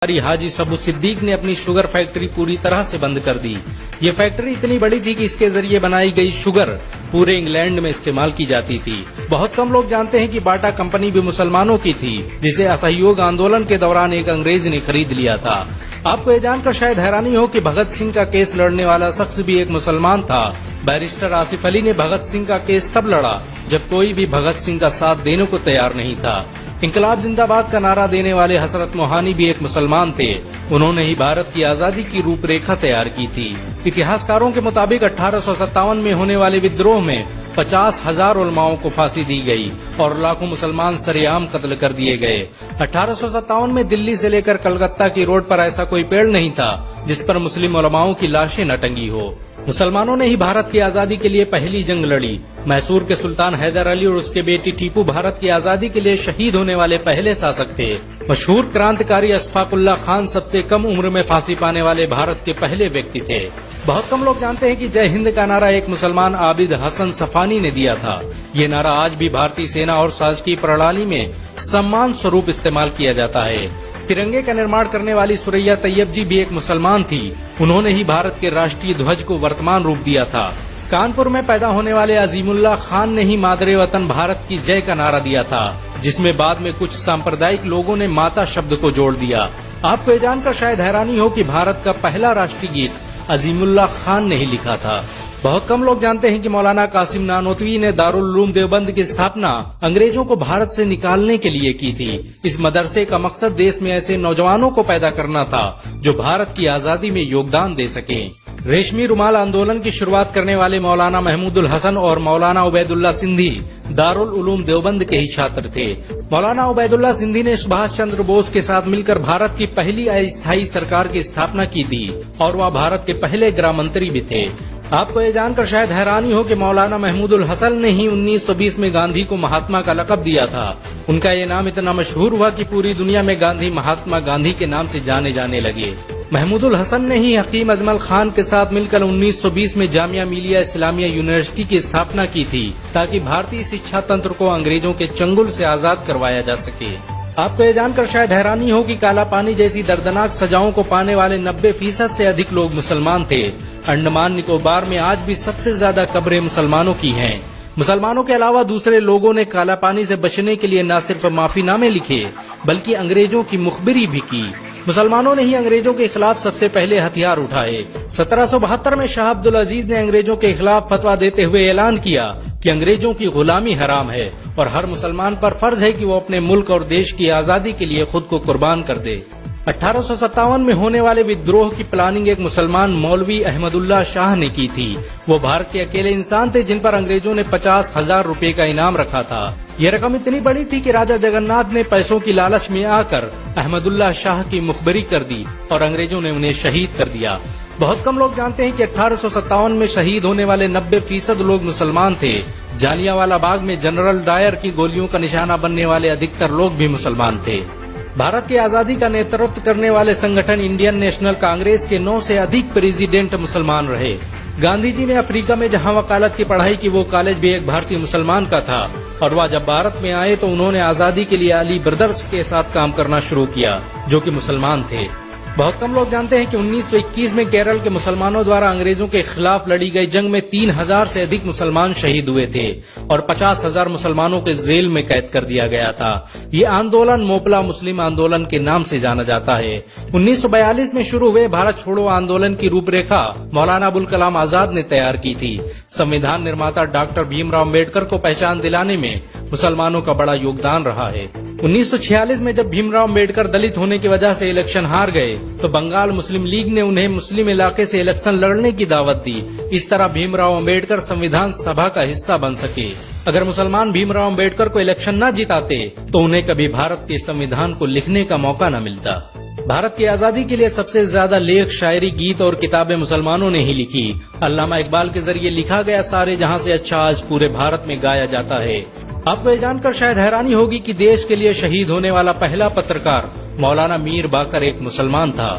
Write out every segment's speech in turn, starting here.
हाजी सबू सिद्दीक ने अपनी शुगर फैक्ट्री पूरी तरह से बंद कर दी। ये फैक्ट्री इतनी बड़ी थी कि इसके जरिए बनाई गई शुगर पूरे इंग्लैंड में इस्तेमाल की जाती थी। बहुत कम लोग जानते हैं कि बाटा कंपनी भी मुसलमानों की थी, जिसे असहयोग आंदोलन के दौरान एक अंग्रेज ने खरीद लिया था। आपको ये जानकर शायद हैरानी हो कि भगत सिंह का केस लड़ने वाला शख्स भी एक मुसलमान था। बैरिस्टर आसिफ अली ने भगत सिंह का केस तब लड़ा जब कोई भी भगत सिंह का साथ देने को तैयार नहीं था। इंकलाब जिंदाबाद का नारा देने वाले हजरत मोहानी भी एक मुसलमान थे। उन्होंने ही भारत की आजादी की रूपरेखा तैयार की थी। इतिहासकारों के मुताबिक 1857 में होने वाले विद्रोह में 50,000 उलमाओं को फांसी दी गई और लाखों मुसलमान सरेआम कत्ल कर दिए गए। 1857 में दिल्ली से लेकर कलकत्ता की रोड पर ऐसा कोई पेड़ नहीं था जिस पर मुस्लिम उलमाओं की लाशें न टंगी हो। मुसलमानों ने ही भारत की आजादी के लिए पहली जंग लड़ी। मैसूर के सुल्तान हैदर अली और उसके बेटी टीपू भारत की आजादी के लिए शहीद होने वाले पहले शासक थे। मशहूर क्रांतिकारी अशफाकुल्लाह खान सबसे कम उम्र में फांसी पाने वाले भारत के पहले व्यक्ति थे। बहुत कम लोग जानते हैं कि जय हिंद का नारा एक मुसलमान आबिद हसन सफानी ने दिया था। ये नारा आज भी भारतीय सेना और शासकीय प्रणाली में सम्मान स्वरूप इस्तेमाल किया जाता है। तिरंगे का निर्माण करने वाली सुरैया तैयब जी भी एक मुसलमान थी। उन्होंने ही भारत के राष्ट्रीय ध्वज को वर्तमान रूप दिया था। कानपुर में पैदा होने वाले अजीमुल्लाह खान ने ही मादरे वतन भारत की जय का नारा दिया था, जिसमें बाद में कुछ सांप्रदायिक लोगों ने माता शब्द को जोड़ दिया। आपको ये जानकर शायद हैरानी हो कि भारत का पहला राष्ट्रीय गीत अजीमुल्लाह खान ने ही लिखा था। बहुत कम लोग जानते हैं कि मौलाना कासिम नानोतवी ने दारुल उलूम देवबंद की स्थापना अंग्रेजों को भारत से निकालने के लिए की थी। इस मदरसे का मकसद देश में ऐसे नौजवानों को पैदा करना था जो भारत की आजादी में योगदान दे सकें। रेशमी रुमाल आंदोलन की शुरुआत करने वाले मौलाना महमूदुल हसन और मौलाना उबैदुल्ला सिंधी दारुल उलूम देवबंद के ही छात्र थे। मौलाना उबैदुल्ला सिंधी ने सुभाष चंद्र बोस के साथ मिलकर भारत की पहली अस्थायी सरकार की स्थापना की थी और वह भारत के पहले गृह मंत्री भी थे। आपको ये जानकर शायद हैरानी हो कि मौलाना महमूदुल हसन ने ही 1920 में गांधी को महात्मा का लक़ब दिया था। उनका ये नाम इतना मशहूर हुआ कि पूरी दुनिया में गांधी महात्मा गांधी के नाम से जाने जाने लगे। महमूदुल हसन ने ही हकीम अजमल खान के साथ मिलकर 1920 में जामिया मिलिया इस्लामिया यूनिवर्सिटी की स्थापना की थी, ताकि भारतीय शिक्षा तंत्र को अंग्रेजों के चंगुल से आजाद करवाया जा सके। आपको ये जानकर शायद हैरानी हो कि काला पानी जैसी दर्दनाक सजाओं को पाने वाले 90% से अधिक लोग मुसलमान थे। अंडमान निकोबार में आज भी सबसे ज्यादा कब्रें मुसलमानों की हैं। मुसलमानों के अलावा दूसरे लोगों ने काला पानी से बचने के लिए न सिर्फ माफीनामे लिखे बल्कि अंग्रेजों की मुखबिरी भी की। मुसलमानों ने ही अंग्रेजों के खिलाफ सबसे पहले हथियार उठाए। 1772 में शाह अब्दुल अजीज ने अंग्रेजों के खिलाफ फतवा देते हुए ऐलान किया कि अंग्रेजों की गुलामी हराम है और हर मुसलमान पर फर्ज है कि वो अपने मुल्क और देश की आजादी के लिए खुद को कुर्बान कर दे। 1857 में होने वाले विद्रोह की प्लानिंग एक मुसलमान मौलवी अहमदुल्ला शाह ने की थी। वो भारत के अकेले इंसान थे जिन पर अंग्रेजों ने 50,000 रुपए का इनाम रखा था। ये रकम इतनी बड़ी थी कि राजा जगन्नाथ ने पैसों की लालच में आकर अहमदुल्ला शाह की मुखबिरी कर दी और अंग्रेजों ने उन्हें शहीद कर दिया। बहुत कम लोग जानते हैं कि 1857 में शहीद होने वाले 90% लोग मुसलमान थे। जालियांवाला बाग में जनरल डायर की गोलियों का निशाना बनने वाले अधिकतर लोग भी मुसलमान थे। भारत की आजादी का नेतृत्व करने वाले संगठन इंडियन नेशनल कांग्रेस के 9 से अधिक प्रेसिडेंट मुसलमान रहे। गांधी जी ने अफ्रीका में जहां वकालत की पढ़ाई की, वो कॉलेज भी एक भारतीय मुसलमान का था और वह जब भारत में आए तो उन्होंने आजादी के लिए अली ब्रदर्स के साथ काम करना शुरू किया, जो कि मुसलमान थे। बहुत कम लोग जानते हैं कि 1921 में केरल के मुसलमानों द्वारा अंग्रेजों के खिलाफ लड़ी गई जंग में 3000 से अधिक मुसलमान शहीद हुए थे और 50,000 मुसलमानों के जेल में कैद कर दिया गया था। ये आंदोलन मोपला मुस्लिम आंदोलन के नाम से जाना जाता है। 1942 में शुरू हुए भारत छोड़ो आंदोलन की रूपरेखा मौलाना अबुल कलाम आजाद ने तैयार की थी। संविधान निर्माता डॉक्टर भीमराव अम्बेडकर को पहचान दिलाने में मुसलमानों का बड़ा योगदान रहा है। 1946 में जब भीमराव अम्बेडकर दलित होने की वजह से इलेक्शन हार गए तो बंगाल मुस्लिम लीग ने उन्हें मुस्लिम इलाके से इलेक्शन लड़ने की दावत दी। इस तरह भीमराव अम्बेडकर संविधान सभा का हिस्सा बन सके। अगर मुसलमान भीमराव अम्बेडकर को इलेक्शन न जिताते तो उन्हें कभी भारत के संविधान को लिखने का मौका न मिलता। भारत की आजादी के लिए सबसे ज्यादा लेख, शायरी, गीत और किताबें मुसलमानों ने ही लिखी। अल्लामा इकबाल के जरिए लिखा गया सारे जहां से अच्छा आज पूरे भारत में गाया जाता है। आपको ये जानकर शायद हैरानी होगी कि देश के लिए शहीद होने वाला पहला पत्रकार मौलाना मीर बाकर एक मुसलमान था।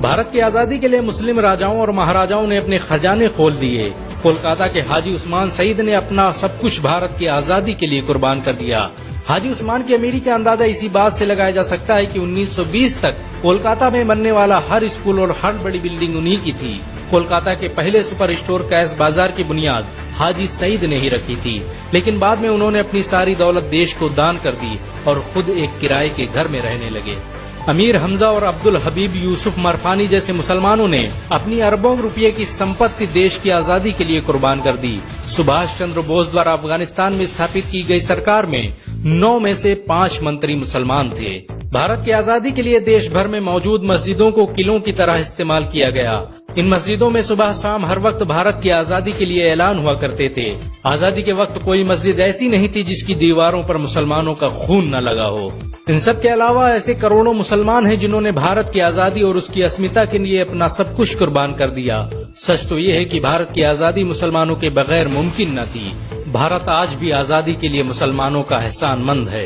भारत की आजादी के लिए मुस्लिम राजाओं और महाराजाओं ने अपने खजाने खोल दिए। कोलकाता के हाजी उस्मान सईद ने अपना सब कुछ भारत की आजादी के लिए कुर्बान कर दिया। हाजी उस्मान की अमीरी का अंदाजा इसी बात से लगाया जा सकता है कि 1920 तक कोलकाता में बनने वाला हर स्कूल और हर बड़ी बिल्डिंग उन्हीं की थी। कोलकाता के पहले सुपर स्टोर कैश बाजार की बुनियाद हाजी सईद ने ही रखी थी, लेकिन बाद में उन्होंने अपनी सारी दौलत देश को दान कर दी और खुद एक किराए के घर में रहने लगे। अमीर हमजा और अब्दुल हबीब यूसुफ मरफानी जैसे मुसलमानों ने अपनी अरबों रुपये की संपत्ति देश की आजादी के लिए कुर्बान कर दी। सुभाष चंद्र बोस द्वारा अफगानिस्तान में स्थापित की गई सरकार में 9 में से 5 मंत्री मुसलमान थे। भारत की आजादी के लिए देश भर में मौजूद मस्जिदों को किलों की तरह इस्तेमाल किया गया। इन मस्जिदों में सुबह शाम हर वक्त भारत की आजादी के लिए ऐलान हुआ करते थे। आजादी के वक्त कोई मस्जिद ऐसी नहीं थी जिसकी दीवारों पर मुसलमानों का खून न लगा हो। इन सब के अलावा ऐसे करोड़ों मुसलमान हैं जिन्होंने भारत की आजादी और उसकी अस्मिता के लिए अपना सब कुछ कुर्बान कर दिया। सच तो ये है कि भारत की आजादी मुसलमानों के बगैर मुमकिन न थी। भारत आज भी आजादी के लिए मुसलमानों का एहसानमंद है।